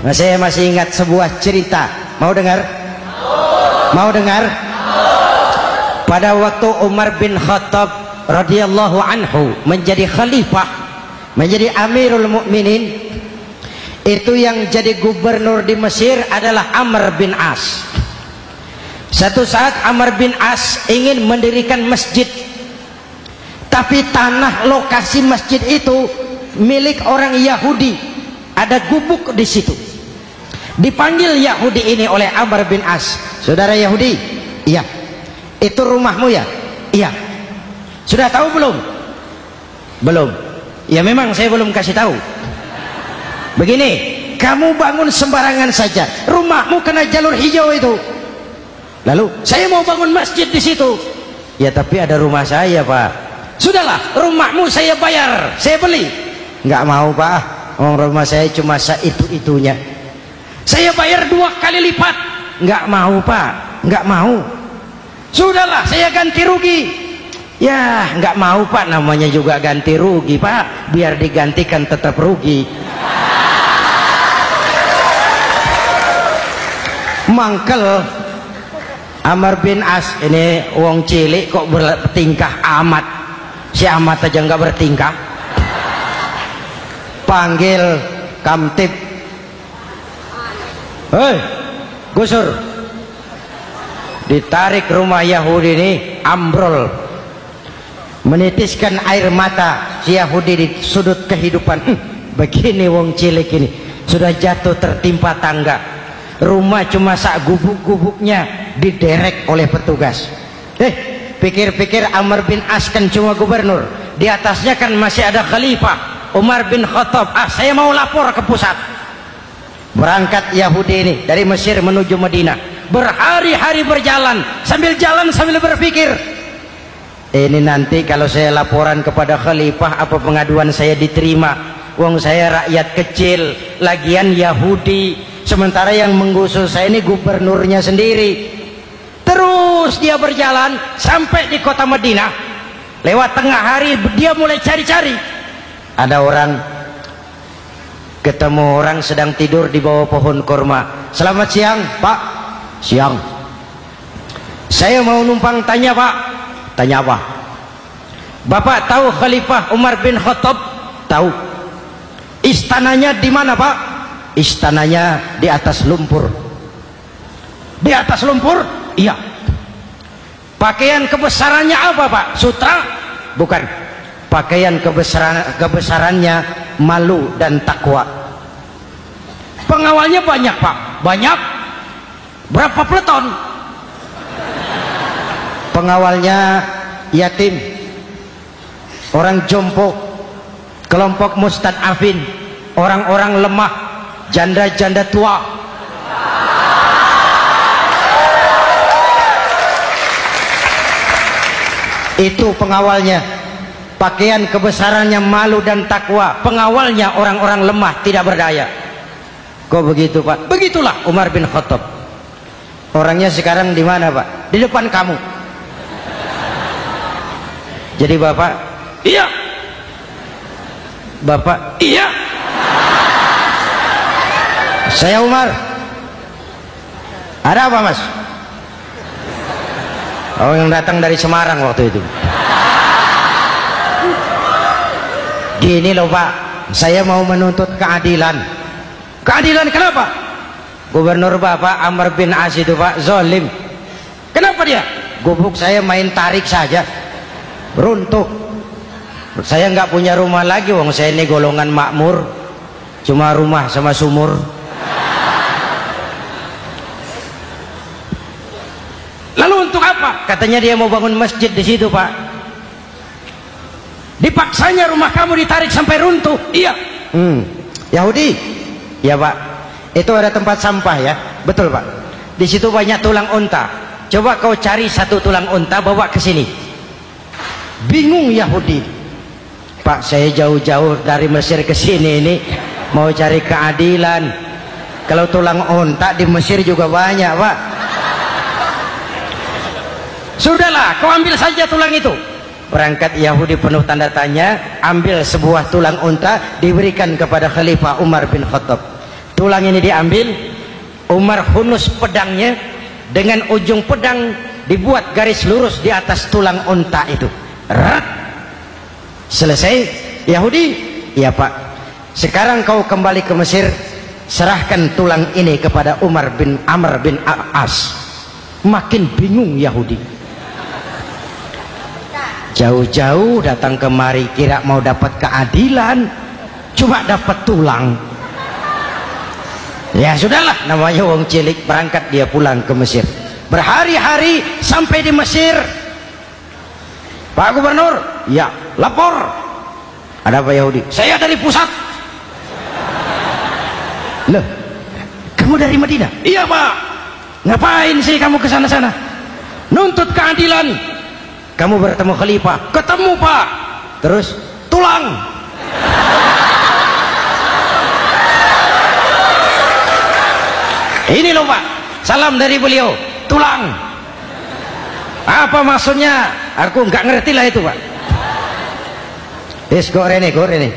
Nah, saya masih ingat sebuah cerita. Mau dengar? Mau dengar? Pada waktu Umar bin Khattab radhiyallahu anhu menjadi khalifah, menjadi Amirul Mukminin, itu yang jadi gubernur di Mesir adalah Amr bin As. Satu saat Amr bin As ingin mendirikan masjid, tapi tanah lokasi masjid itu milik orang Yahudi, ada gubuk di situ. Dipanggil Yahudi ini oleh Amr bin As. Saudara Yahudi, iya. Itu rumahmu ya? Iya. Sudah tahu belum? Belum. Ya memang saya belum kasih tahu. Begini, kamu bangun sembarangan saja, rumahmu kena jalur hijau itu. Lalu saya mau bangun masjid di situ. Ya tapi ada rumah saya, Pak. Sudahlah, rumahmu saya bayar, saya beli. Nggak mau, Pak. Rumah saya cuma itu-itunya. Saya bayar 2 kali lipat. Nggak mau, Pak. Nggak mau. Sudahlah, saya ganti rugi. Ya nggak mau, Pak. Namanya juga ganti rugi, Pak. Biar digantikan tetap rugi. Mangkel Amr bin As ini wong cilik kok bertingkah amat. Si amat aja nggak bertingkah. Panggil kamtib. Hei, gusur. Ditarik rumah Yahudi ini, ambrol, menitiskan air mata si Yahudi di sudut kehidupan. Begini wong cilik ini sudah jatuh tertimpa tangga, rumah cuma sak gubuk-gubuknya diderek oleh petugas. Pikir-pikir Amr bin As kan cuma gubernur, di atasnya kan masih ada khalifah Umar bin Khattab. Saya mau lapor ke pusat. Berangkat Yahudi ini dari Mesir menuju Madinah, berhari-hari berjalan, sambil berpikir, ini nanti kalau saya laporan kepada khalifah, apa pengaduan saya diterima? Wong saya rakyat kecil, lagian Yahudi, sementara yang menggusur saya ini gubernurnya sendiri. Terus dia berjalan sampai di kota Madinah. Lewat tengah hari dia mulai cari-cari. Ada orang, ketemu orang sedang tidur di bawah pohon kurma. Selamat siang, Pak. Siang. Saya mau numpang tanya, Pak. Tanya apa? Bapak tahu Khalifah Umar bin Khattab? Tahu. Istananya di mana, Pak? Istananya di atas lumpur. Di atas lumpur? Iya. Pakaian kebesarannya apa, Pak? Sutra? Bukan. Pakaian kebesarannya malu dan takwa. Pengawalnya banyak, Pak. Banyak. Berapa peleton? Pengawalnya yatim, orang jompo, kelompok mustadafin, orang-orang lemah, janda-janda tua. Itu pengawalnya. Pakaian kebesarannya malu dan takwa. Pengawalnya orang-orang lemah, tidak berdaya. Kok begitu, Pak? Begitulah Umar bin Khattab. Orangnya sekarang di mana, Pak? Di depan kamu. Jadi Bapak, iya. Bapak, iya. Saya Umar. Ada apa, Mas? Oh, yang datang dari Semarang waktu itu. Gini loh, Pak, saya mau menuntut keadilan. Keadilan kenapa? Gubernur Bapak Amr bin As itu, Pak, zalim. Kenapa dia? Gubuk saya main tarik saja, runtuh. Saya nggak punya rumah lagi, wong saya ini golongan makmur, cuma rumah sama sumur. Lalu untuk apa? Katanya dia mau bangun masjid di situ, Pak. Dipaksanya rumah kamu ditarik sampai runtuh. Iya. Yahudi. Ya, Pak. Itu ada tempat sampah ya. Betul, Pak. Di situ banyak tulang unta. Coba kau cari satu tulang unta bawa ke sini. Bingung Yahudi. Pak, saya jauh-jauh dari Mesir ke sini ini mau cari keadilan. Kalau tulang unta di Mesir juga banyak, Pak. Sudahlah, kau ambil saja tulang itu. Berangkat Yahudi penuh tanda tanya, ambil sebuah tulang unta, diberikan kepada Khalifah Umar bin Khattab. tulang ini diambil, Umar hunus pedangnya, dengan ujung pedang dibuat garis lurus di atas tulang unta itu. Rat. Selesai. Yahudi, iya Pak, sekarang kau kembali ke Mesir, serahkan tulang ini kepada Umar bin Amr bin As. Makin bingung Yahudi, jauh-jauh datang kemari kira mau dapat keadilan, cuma dapat tulang. Ya sudahlah, namanya wong cilik, berangkat dia pulang ke Mesir. Berhari-hari sampai di Mesir. Pak Gubernur, ya lapor. Ada apa Yahudi? Saya dari pusat. Loh, kamu dari Madinah? Iya Pak. Ngapain sih kamu ke sana-sana? Nuntut keadilan. Kamu bertemu khalifah? Ketemu Pak. Terus tulang. Ini loh Pak, salam dari beliau, tulang. Apa maksudnya? Aku nggak ngerti lah itu Pak. Gorene.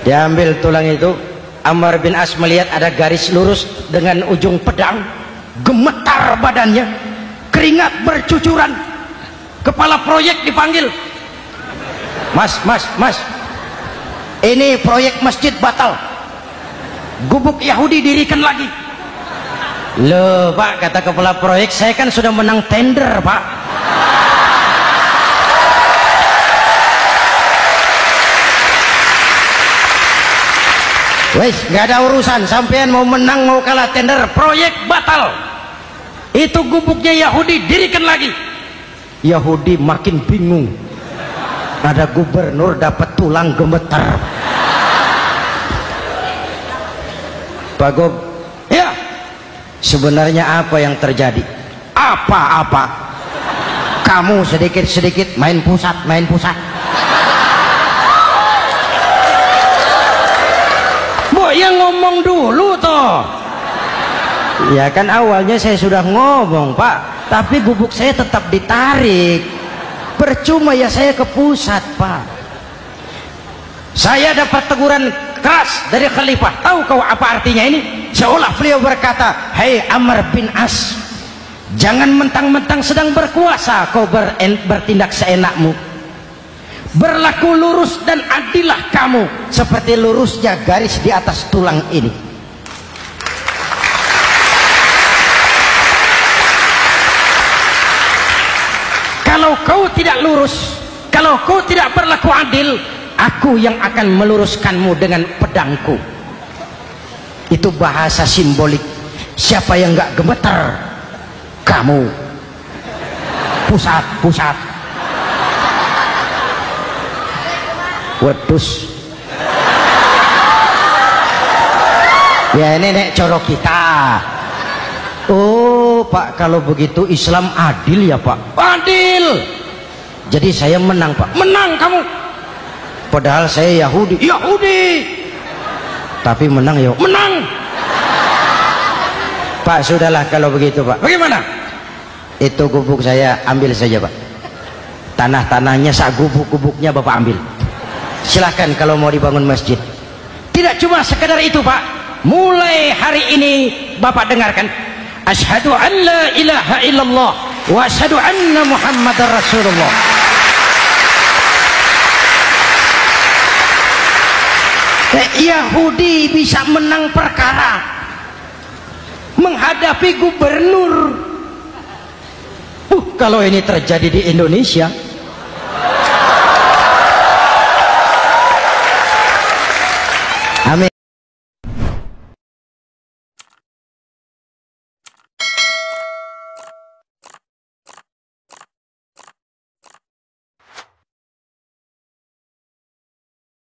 Diambil tulang itu, Amr bin As melihat ada garis lurus dengan ujung pedang, gemetar badannya, keringat bercucuran. Kepala proyek dipanggil. Mas, ini proyek masjid batal. Gubuk Yahudi dirikan lagi. Loh Pak, kata kepala proyek, saya kan sudah menang tender Pak. Wes, nggak ada urusan, sampean mau menang mau kalah tender, proyek batal. Itu gubuknya Yahudi dirikan lagi. Yahudi makin bingung. Ada gubernur dapat tulang gemetar. Pak Gob, ya, sebenarnya apa yang terjadi? Apa-apa? Kamu sedikit-sedikit main pusat. Bu, yang ngomong dulu toh. Ya kan awalnya saya sudah ngomong Pak, tapi gubuk saya tetap ditarik. Percuma ya saya ke pusat Pak. Saya dapat teguran keras dari khalifah. Tahu kau apa artinya ini? Seolah beliau berkata, "Hei Amr bin As, jangan mentang-mentang sedang berkuasa kau bertindak seenakmu. Berlaku lurus dan adillah kamu seperti lurusnya garis di atas tulang ini." Kalau kau tidak lurus, kalau kau tidak berlaku adil, aku yang akan meluruskanmu dengan pedangku. Itu bahasa simbolik. Siapa yang nggak gemeter? Kamu. Pusat. Wedus. Ya ini nek corok kita. Oh Pak, kalau begitu Islam adil ya Pak? Adil. Jadi saya menang Pak. Menang kamu. Padahal saya Yahudi. Tapi menang ya. Menang. Pak, sudahlah kalau begitu Pak. Bagaimana? Itu gubuk saya ambil saja Pak. Tanah-tanahnya sak gubuk-gubuknya Bapak ambil. Silahkan kalau mau dibangun masjid. Tidak cuma sekedar itu Pak. Mulai hari ini Bapak dengarkan. Asyhadu an la ilaha illallah wa asyhadu anna Muhammadar Rasulullah. Yahudi bisa menang perkara menghadapi gubernur. Kalau ini terjadi di Indonesia,